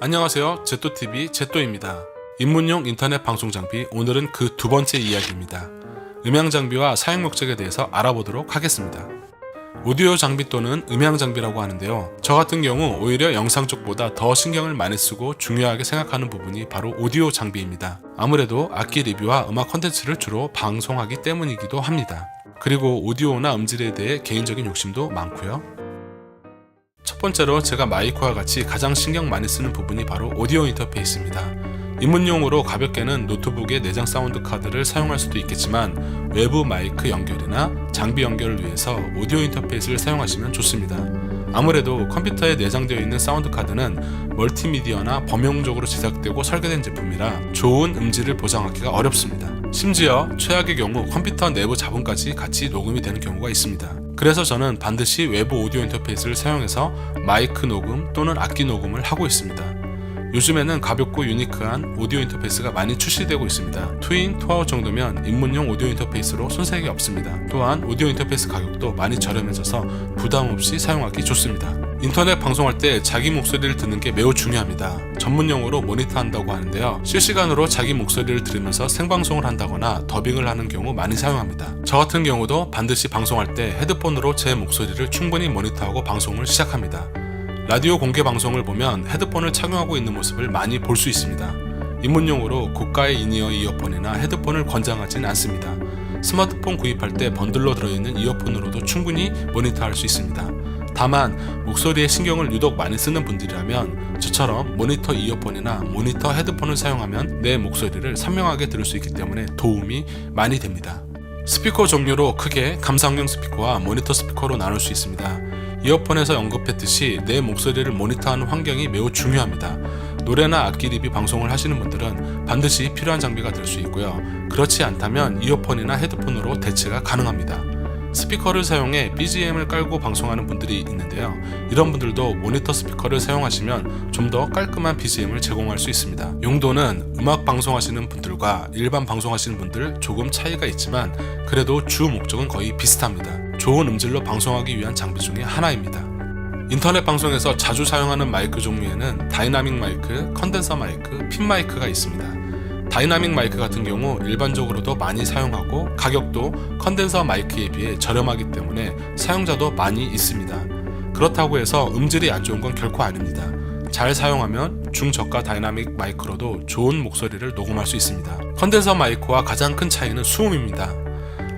안녕하세요, 제또TV 제또입니다. 입문용 인터넷 방송 장비, 오늘은 그 두 번째 이야기입니다. 음향 장비와 사용 목적에 대해서 알아보도록 하겠습니다. 오디오 장비 또는 음향 장비라고 하는데요, 저 같은 경우 오히려 영상 쪽보다 더 신경을 많이 쓰고 중요하게 생각하는 부분이 바로 오디오 장비입니다. 아무래도 악기 리뷰와 음악 콘텐츠를 주로 방송하기 때문이기도 합니다. 그리고 오디오나 음질에 대해 개인적인 욕심도 많고요. 첫 번째로 제가 마이크와 같이 가장 신경 많이 쓰는 부분이 바로 오디오 인터페이스입니다. 입문용으로 가볍게는 노트북의 내장 사운드 카드를 사용할 수도 있겠지만 외부 마이크 연결이나 장비 연결을 위해서 오디오 인터페이스를 사용하시면 좋습니다. 아무래도 컴퓨터에 내장되어 있는 사운드 카드는 멀티미디어나 범용적으로 제작되고 설계된 제품이라 좋은 음질을 보장하기가 어렵습니다. 심지어 최악의 경우 컴퓨터 내부 자본까지 같이 녹음이 되는 경우가 있습니다. 그래서 저는 반드시 외부 오디오 인터페이스를 사용해서 마이크 녹음 또는 악기 녹음을 하고 있습니다. 요즘에는 가볍고 유니크한 오디오 인터페이스가 많이 출시되고 있습니다. 트윈, 투아웃 정도면 입문용 오디오 인터페이스로 손색이 없습니다. 또한 오디오 인터페이스 가격도 많이 저렴해져서 부담 없이 사용하기 좋습니다. 인터넷 방송할 때 자기 목소리를 듣는 게 매우 중요합니다. 전문용어로 모니터 한다고 하는데요, 실시간으로 자기 목소리를 들으면서 생방송을 한다거나 더빙을 하는 경우 많이 사용합니다. 저 같은 경우도 반드시 방송할 때 헤드폰으로 제 목소리를 충분히 모니터하고 방송을 시작합니다. 라디오 공개 방송을 보면 헤드폰을 착용하고 있는 모습을 많이 볼 수 있습니다. 입문용으로 고가의 인이어 이어폰이나 헤드폰을 권장하진 않습니다. 스마트폰 구입할 때 번들로 들어있는 이어폰으로도 충분히 모니터할 수 있습니다. 다만 목소리에 신경을 유독 많이 쓰는 분들이라면 저처럼 모니터 이어폰이나 모니터 헤드폰을 사용하면 내 목소리를 선명하게 들을 수 있기 때문에 도움이 많이 됩니다. 스피커 종류로 크게 감상용 스피커와 모니터 스피커로 나눌 수 있습니다. 이어폰에서 언급했듯이 내 목소리를 모니터하는 환경이 매우 중요합니다. 노래나 악기 리뷰 방송을 하시는 분들은 반드시 필요한 장비가 될 수 있고요. 그렇지 않다면 이어폰이나 헤드폰으로 대체가 가능합니다. 스피커를 사용해 BGM을 깔고 방송하는 분들이 있는데요, 이런 분들도 모니터 스피커를 사용하시면 좀 더 깔끔한 BGM을 제공할 수 있습니다. 용도는 음악 방송하시는 분들과 일반 방송하시는 분들 조금 차이가 있지만 그래도 주 목적은 거의 비슷합니다. 좋은 음질로 방송하기 위한 장비 중에 하나입니다. 인터넷 방송에서 자주 사용하는 마이크 종류에는 다이나믹 마이크, 컨덴서 마이크, 핀 마이크가 있습니다. 다이나믹 마이크 같은 경우 일반적으로도 많이 사용하고 가격도 컨덴서 마이크에 비해 저렴하기 때문에 사용자도 많이 있습니다. 그렇다고 해서 음질이 안 좋은 건 결코 아닙니다. 잘 사용하면 중저가 다이나믹 마이크로도 좋은 목소리를 녹음할 수 있습니다. 컨덴서 마이크와 가장 큰 차이는 수음입니다.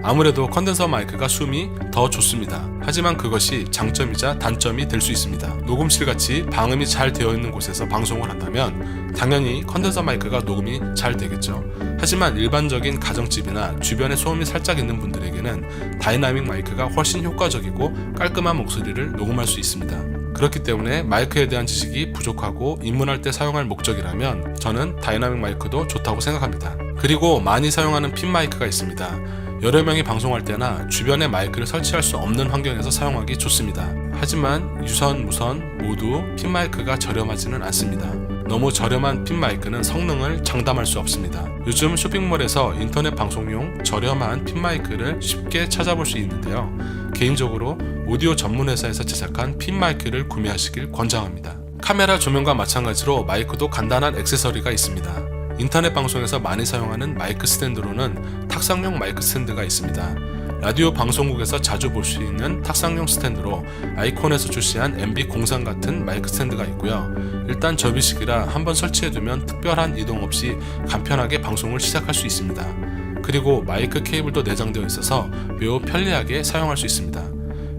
아무래도 컨덴서 마이크가 수음이 더 좋습니다. 하지만 그것이 장점이자 단점이 될 수 있습니다. 녹음실같이 방음이 잘 되어 있는 곳에서 방송을 한다면 당연히 컨덴서 마이크가 녹음이 잘 되겠죠. 하지만 일반적인 가정집이나 주변에 소음이 살짝 있는 분들에게는 다이나믹 마이크가 훨씬 효과적이고 깔끔한 목소리를 녹음할 수 있습니다. 그렇기 때문에 마이크에 대한 지식이 부족하고 입문할 때 사용할 목적이라면 저는 다이나믹 마이크도 좋다고 생각합니다. 그리고 많이 사용하는 핀 마이크가 있습니다. 여러 명이 방송할 때나 주변에 마이크를 설치할 수 없는 환경에서 사용하기 좋습니다. 하지만 유선, 무선 모두 핀 마이크가 저렴하지는 않습니다. 너무 저렴한 핀 마이크는 성능을 장담할 수 없습니다. 요즘 쇼핑몰에서 인터넷 방송용 저렴한 핀 마이크를 쉽게 찾아볼 수 있는데요, 개인적으로 오디오 전문 회사에서 제작한 핀 마이크를 구매하시길 권장합니다. 카메라 조명과 마찬가지로 마이크도 간단한 액세서리가 있습니다. 인터넷 방송에서 많이 사용하는 마이크 스탠드로는 탁상용 마이크 스탠드가 있습니다. 라디오 방송국에서 자주 볼 수 있는 탁상용 스탠드로 아이콘에서 출시한 MB03 같은 마이크 스탠드가 있고요. 일단 접이식이라 한번 설치해두면 특별한 이동 없이 간편하게 방송을 시작할 수 있습니다. 그리고 마이크 케이블도 내장되어 있어서 매우 편리하게 사용할 수 있습니다.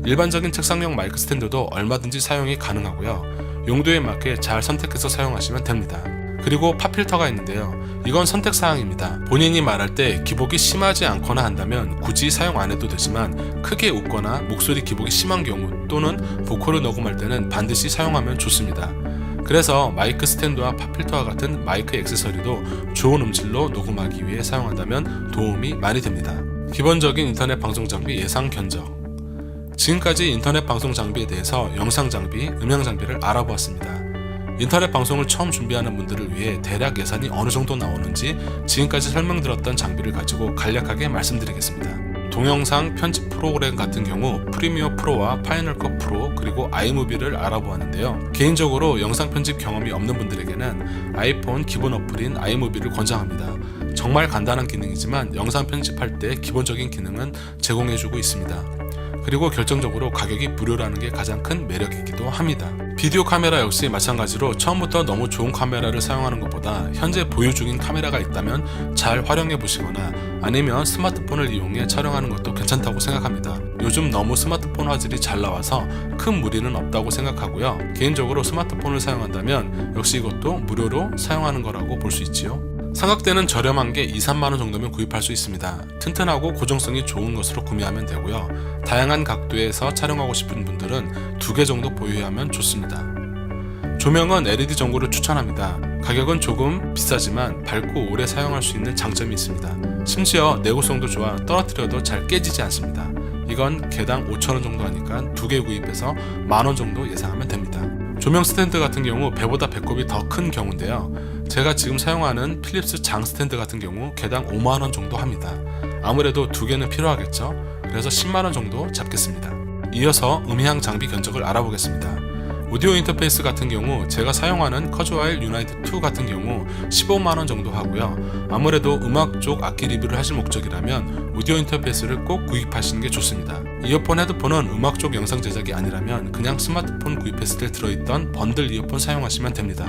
일반적인 책상용 마이크 스탠드도 얼마든지 사용이 가능하고요. 용도에 맞게 잘 선택해서 사용하시면 됩니다. 그리고 팝필터가 있는데요, 이건 선택사항입니다. 본인이 말할 때 기복이 심하지 않거나 한다면 굳이 사용 안 해도 되지만 크게 웃거나 목소리 기복이 심한 경우 또는 보컬을 녹음할 때는 반드시 사용하면 좋습니다. 그래서 마이크 스탠드와 팝필터와 같은 마이크 액세서리도 좋은 음질로 녹음하기 위해 사용한다면 도움이 많이 됩니다. 기본적인 인터넷 방송 장비 예상 견적. 지금까지 인터넷 방송 장비에 대해서 영상 장비, 음향 장비를 알아보았습니다. 인터넷 방송을 처음 준비하는 분들을 위해 대략 예산이 어느 정도 나오는지 지금까지 설명드렸던 장비를 가지고 간략하게 말씀드리겠습니다. 동영상 편집 프로그램 같은 경우 프리미어 프로와 파이널 컷 프로 그리고 아이무비를 알아보았는데요. 개인적으로 영상 편집 경험이 없는 분들에게는 아이폰 기본 어플인 아이무비를 권장합니다. 정말 간단한 기능이지만 영상 편집할 때 기본적인 기능은 제공해주고 있습니다. 그리고 결정적으로 가격이 무료라는 게 가장 큰 매력이기도 합니다. 비디오 카메라 역시 마찬가지로 처음부터 너무 좋은 카메라를 사용하는 것보다 현재 보유 중인 카메라가 있다면 잘 활용해 보시거나 아니면 스마트폰을 이용해 촬영하는 것도 괜찮다고 생각합니다. 요즘 너무 스마트폰 화질이 잘 나와서 큰 무리는 없다고 생각하고요. 개인적으로 스마트폰을 사용한다면 역시 이것도 무료로 사용하는 거라고 볼 수 있지요. 삼각대는 저렴한 게 2~3만원 정도면 구입할 수 있습니다. 튼튼하고 고정성이 좋은 것으로 구매하면 되고요. 다양한 각도에서 촬영하고 싶은 분들은 2개 정도 보유하면 좋습니다. 조명은 LED 전구를 추천합니다. 가격은 조금 비싸지만 밝고 오래 사용할 수 있는 장점이 있습니다. 심지어 내구성도 좋아 떨어뜨려도 잘 깨지지 않습니다. 이건 개당 5,000원 정도 하니까 2개 구입해서 10,000원 정도 예상하면 됩니다. 조명 스탠드 같은 경우 배보다 배꼽이 더 큰 경우인데요. 제가 지금 사용하는 필립스 장 스탠드 같은 경우 개당 5만원 정도 합니다. 아무래도 2개는 필요하겠죠. 그래서 10만원 정도 잡겠습니다. 이어서 음향 장비 견적을 알아보겠습니다. 오디오 인터페이스 같은 경우 제가 사용하는 커즈와일 유나이트 2 같은 경우 15만원 정도 하고요. 아무래도 음악 쪽 악기 리뷰를 하실 목적이라면 오디오 인터페이스를 꼭 구입하시는 게 좋습니다. 이어폰, 헤드폰은 음악 쪽 영상 제작이 아니라면 그냥 스마트폰 구입했을 때 들어있던 번들 이어폰 사용하시면 됩니다.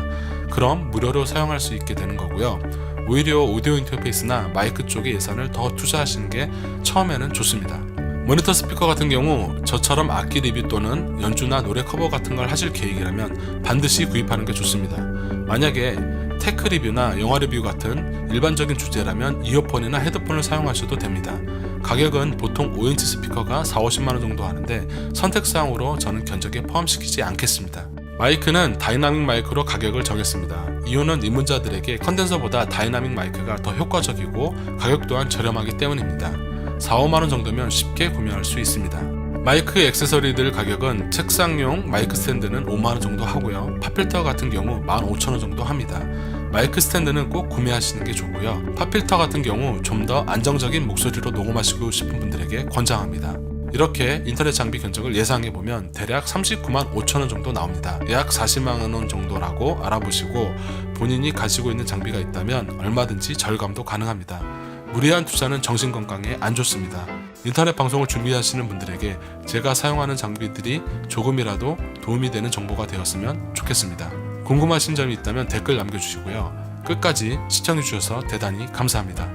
그럼 무료로 사용할 수 있게 되는 거고요. 오히려 오디오 인터페이스나 마이크 쪽에 예산을 더 투자하시는 게 처음에는 좋습니다. 모니터 스피커 같은 경우 저처럼 악기 리뷰 또는 연주나 노래 커버 같은 걸 하실 계획이라면 반드시 구입하는 게 좋습니다. 만약에 테크 리뷰나 영화 리뷰 같은 일반적인 주제라면 이어폰이나 헤드폰을 사용하셔도 됩니다. 가격은 보통 5인치 스피커가 4~50만원 정도 하는데 선택사항으로 저는 견적에 포함시키지 않겠습니다. 마이크는 다이나믹 마이크로 가격을 정했습니다. 이유는 입문자들에게 컨덴서보다 다이나믹 마이크가 더 효과적이고 가격 또한 저렴하기 때문입니다. 4~5만원 정도면 쉽게 구매할 수 있습니다. 마이크 액세서리들 가격은 책상용 마이크 스탠드는 5만원 정도 하고요. 팝필터 같은 경우 15,000원 정도 합니다. 마이크 스탠드는 꼭 구매하시는 게 좋고요. 팝필터 같은 경우 좀 더 안정적인 목소리로 녹음하시고 싶은 분들에게 권장합니다. 이렇게 인터넷 장비 견적을 예상해보면 대략 395,500,000원 정도 나옵니다. 약 400,000원 정도라고 알아보시고 본인이 가지고 있는 장비가 있다면 얼마든지 절감도 가능합니다. 무리한 투자는 정신건강에 안 좋습니다. 인터넷 방송을 준비하시는 분들에게 제가 사용하는 장비들이 조금이라도 도움이 되는 정보가 되었으면 좋겠습니다. 궁금하신 점이 있다면 댓글 남겨주시고요. 끝까지 시청해주셔서 대단히 감사합니다.